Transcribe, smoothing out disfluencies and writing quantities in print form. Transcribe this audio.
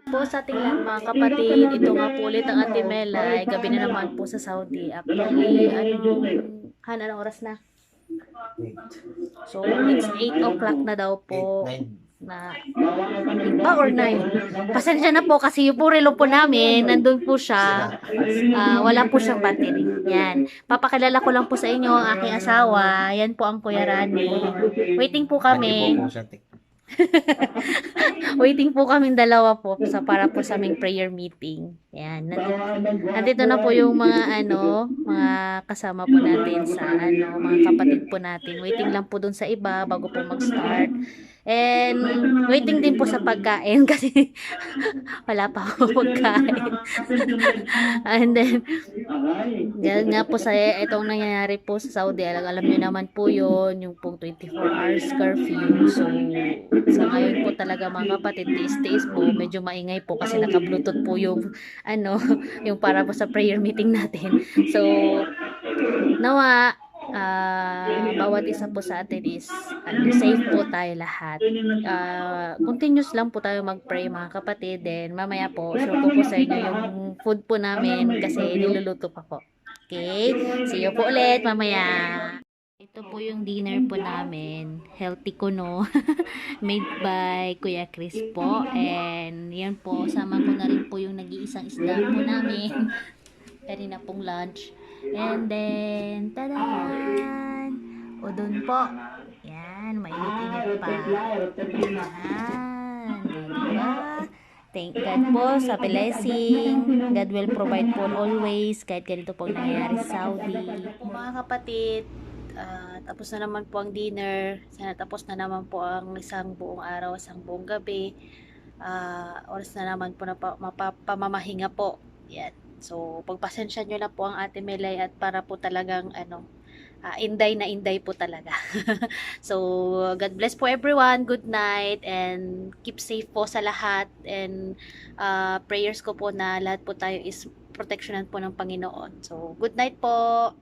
Po sa ating lahat mga kapatid, ito nga po ulit ang Ate Melay, gabi na naman po sa Saudi. Actually, anong oras na? So, it's 8 o'clock na daw po. 8, 9. Na 8 ba or 9? Pasensya na po kasi yung po relo po namin, nandun po siya. Wala po siyang battery. Yan. Papakilala ko lang po sa inyo ang aking asawa. Yan po ang Kuya Rani. Waiting po kami. Waiting po kaming dalawa po para po sa aming prayer meeting. Yan. Nandito na po yung mga kasama po natin sa mga kapatid po natin. Waiting lang po dun sa iba bago po mag-start. And waiting din po sa pagkain kasi wala pa ako pagkain. And then dahil nga po sa itong nangyayari po sa Saudi, alam niyo naman po yon yung pong 24 hours curfew. So sa ngayon po talaga mga kapatid, tiis-tiis po, medyo maingay po kasi naka-bluetooth po yung yung para po sa prayer meeting natin. So nawa bawat isa po sa atin is safe po tayo lahat. Continuous lang po tayo mag-pray mga kapatid. Then mamaya po, show ko po sa inyo yung food po namin kasi niluluto pa po. Okay? See you po ulit mamaya. Ito po yung dinner po namin. Healthy ko no. Made by Kuya Chris po. And yan po, sama ko na rin po yung nag-iisang isda po namin. Kanina pong lunch. And then, tadaan! Udon po. Yan, mainit-init pa. Yan, diba? Thank God po sa blessing. God will provide po always kahit ganito po nangyayari sa Saudi. Mga kapatid, tapos na naman po ang dinner. Sana tapos na naman po ang isang buong araw, isang buong gabi. Oras na naman po na mapapamahinga po. Yan. So, pagpasensya nyo na po ang Ate Melay at para po talagang inday na inday po talaga. So, God bless po everyone. Good night and keep safe po sa lahat. And prayers ko po na lahat po tayo is proteksyonan po ng Panginoon. So, good night po.